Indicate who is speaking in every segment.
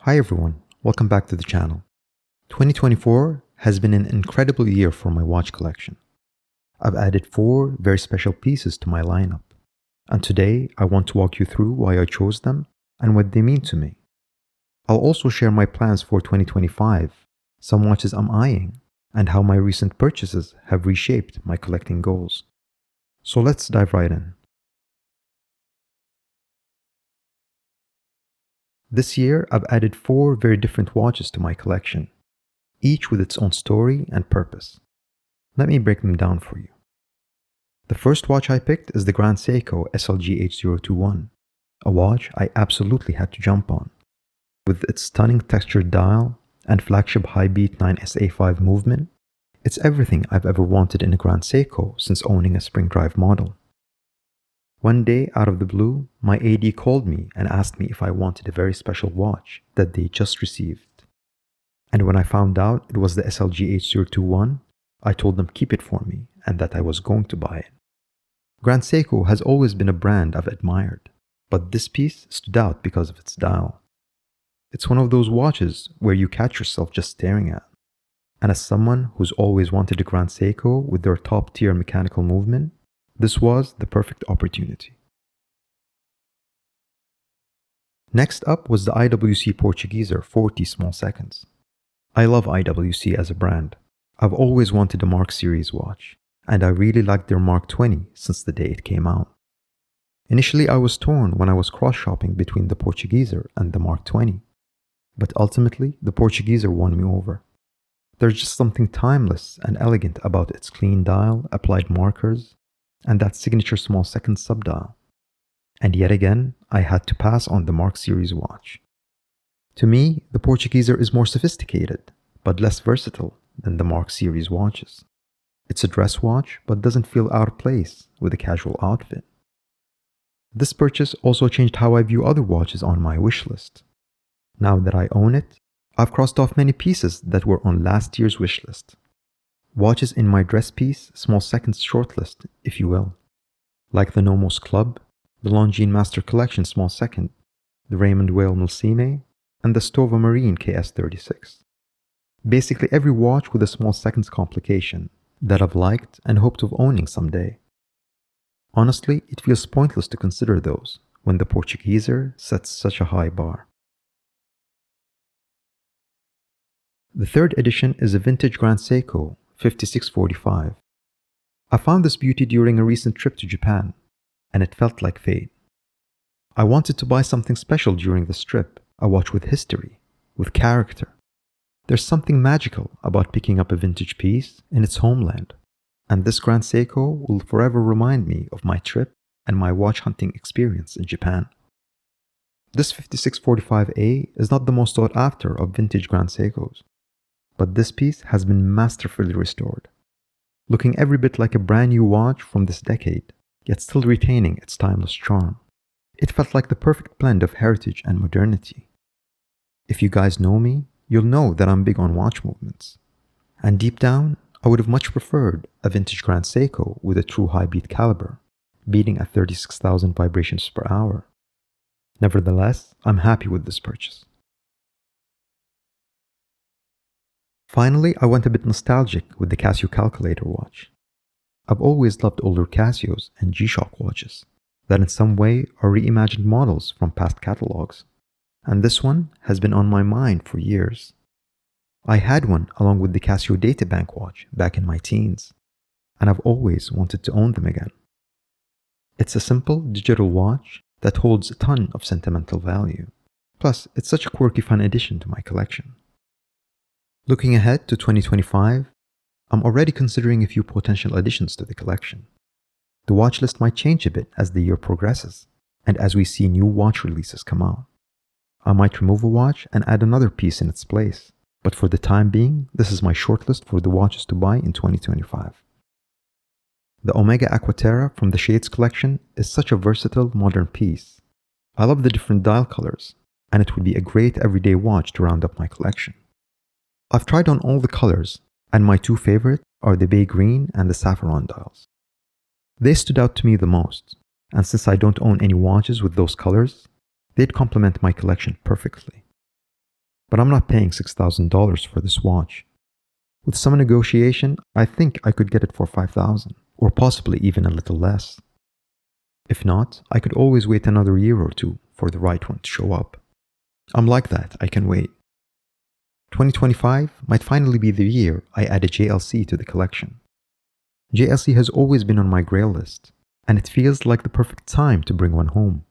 Speaker 1: Hi everyone, welcome back to the channel. 2024 has been an incredible year for my watch collection. I've added 4 very special pieces to my lineup, and today I want to walk you through why I chose them and what they mean to me. I'll also share my plans for 2025, some watches I'm eyeing, and how my recent purchases have reshaped my collecting goals. So let's dive right in. This year, I've added 4 very different watches to my collection, each with its own story and purpose. Let me break them down for you. The first watch I picked is the Grand Seiko SLG H021, a watch I absolutely had to jump on. With its stunning textured dial and flagship high-beat 9SA5 movement, it's everything I've ever wanted in a Grand Seiko since owning a spring drive model. One day, out of the blue, my AD called me and asked me if I wanted a very special watch that they just received. And when I found out it was the SLG H021, I told them keep it for me and that I was going to buy it. Grand Seiko has always been a brand I've admired, but this piece stood out because of its dial. It's one of those watches where you catch yourself just staring at. And as someone who's always wanted a Grand Seiko with their top-tier mechanical movement, this was the perfect opportunity. Next up was the IWC Portugieser 40 small seconds. I love IWC as a brand. I've always wanted a Mark Series watch, and I really liked their Mark 20 since the day it came out. Initially, I was torn when I was cross-shopping between the Portugieser and the Mark 20, but ultimately, the Portugieser won me over. There's just something timeless and elegant about its clean dial, applied markers, and that signature small second subdial. And yet again, I had to pass on the Mark Series watch. To me, the Portugieser is more sophisticated, but less versatile than the Mark Series watches. It's a dress watch, but doesn't feel out of place with a casual outfit. This purchase also changed how I view other watches on my wish list. Now that I own it, I've crossed off many pieces that were on last year's wish list. Watches in my dress piece, small seconds shortlist, if you will. Like the Nomos Club, the Longines Master Collection small second, the Raymond Weil Milsime, and the Stova Marine KS36. Basically every watch with a small seconds complication that I've liked and hoped of owning someday. Honestly, it feels pointless to consider those when the Portugieser sets such a high bar. The third edition is a vintage Grand Seiko 5645. I found this beauty during a recent trip to Japan, and it felt like fate. I wanted to buy something special during this trip, a watch with history, with character. There's something magical about picking up a vintage piece in its homeland, and this Grand Seiko will forever remind me of my trip and my watch hunting experience in Japan. This 5645A is not the most sought after of vintage Grand Seikos, but this piece has been masterfully restored, looking every bit like a brand new watch from this decade, yet still retaining its timeless charm. It felt like the perfect blend of heritage and modernity. If you guys know me, you'll know that I'm big on watch movements. And deep down, I would have much preferred a vintage Grand Seiko with a true high beat caliber, beating at 36,000 vibrations per hour. Nevertheless, I'm happy with this purchase. Finally, I went a bit nostalgic with the Casio calculator watch. I've always loved older Casios and G-Shock watches that in some way are reimagined models from past catalogs, and this one has been on my mind for years. I had one along with the Casio Databank watch back in my teens, and I've always wanted to own them again. It's a simple digital watch that holds a ton of sentimental value. Plus, it's such a quirky fun addition to my collection. Looking ahead to 2025, I'm already considering a few potential additions to the collection. The watch list might change a bit as the year progresses, and as we see new watch releases come out. I might remove a watch and add another piece in its place, but for the time being, this is my shortlist for the watches to buy in 2025. The Omega Aquaterra from the Shades collection is such a versatile modern piece. I love the different dial colors, and it would be a great everyday watch to round up my collection. I've tried on all the colors, and my 2 favorites are the bay green and the saffron dials. They stood out to me the most, and since I don't own any watches with those colors, they'd complement my collection perfectly. But I'm not paying $6,000 for this watch. With some negotiation, I think I could get it for $5,000, or possibly even a little less. If not, I could always wait another year or two for the right one to show up. I'm like that, I can wait. 2025 might finally be the year I add a JLC to the collection. JLC has always been on my grail list, and it feels like the perfect time to bring one home.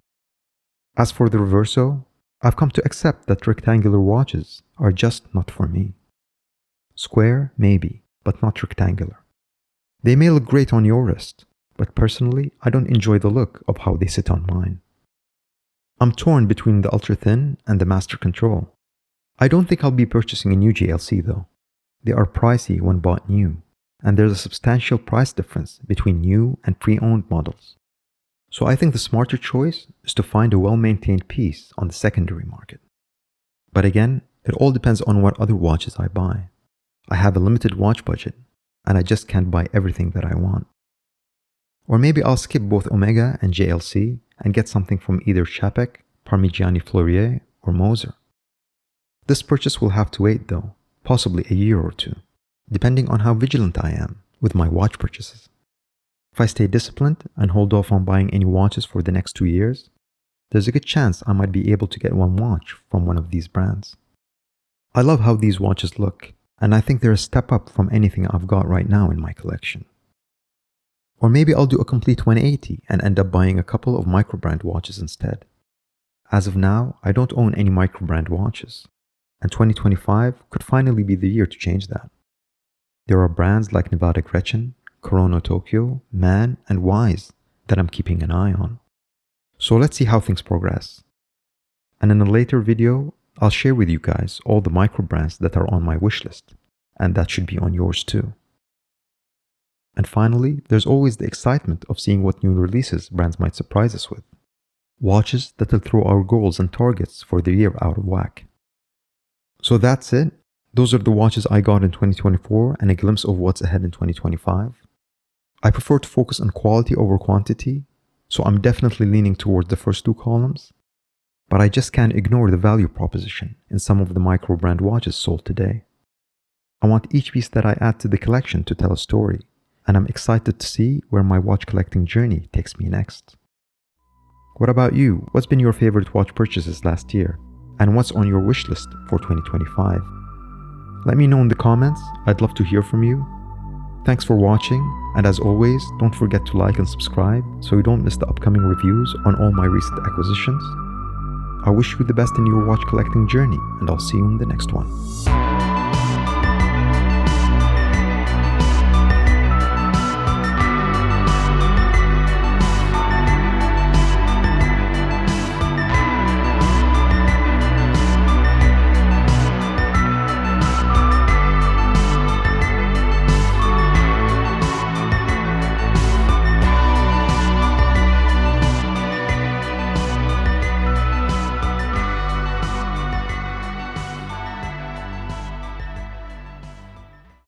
Speaker 1: As for the Reverso, I've come to accept that rectangular watches are just not for me. Square, maybe, but not rectangular. They may look great on your wrist, but personally, I don't enjoy the look of how they sit on mine. I'm torn between the ultra-thin and the Master Control. I don't think I'll be purchasing a new JLC though. They are pricey when bought new, and there's a substantial price difference between new and pre-owned models. So I think the smarter choice is to find a well-maintained piece on the secondary market. But again, it all depends on what other watches I buy. I have a limited watch budget, and I just can't buy everything that I want. Or maybe I'll skip both Omega and JLC and get something from either Chapek, Parmigiani Fleurier, or Moser. This purchase will have to wait though, possibly a year or two, depending on how vigilant I am with my watch purchases. If I stay disciplined and hold off on buying any watches for the next 2 years, there's a good chance I might be able to get one watch from one of these brands. I love how these watches look, and I think they're a step up from anything I've got right now in my collection. Or maybe I'll do a complete 180 and end up buying a couple of micro-brand watches instead. As of now, I don't own any micro-brand watches, and 2025 could finally be the year to change that. There are brands like Nevada Gretchen, Chrono Tokyo, Man, and Wise that I'm keeping an eye on. So let's see how things progress. And in a later video, I'll share with you guys all the micro brands that are on my wish list, and that should be on yours too. And finally, there's always the excitement of seeing what new releases brands might surprise us with. Watches that'll throw our goals and targets for the year out of whack. So that's it. Those are the watches I got in 2024 and a glimpse of what's ahead in 2025. I prefer to focus on quality over quantity, so I'm definitely leaning towards the first two columns. But I just can't ignore the value proposition in some of the micro brand watches sold today. I want each piece that I add to the collection to tell a story, and I'm excited to see where my watch collecting journey takes me next. What about you? What's been your favorite watch purchases last year? And what's on your wish list for 2025? Let me know in the comments. I'd love to hear from you. Thanks for watching, and as always, don't forget to like and subscribe so you don't miss the upcoming reviews on all my recent acquisitions. I wish you the best in your watch collecting journey, and I'll see you in the next one.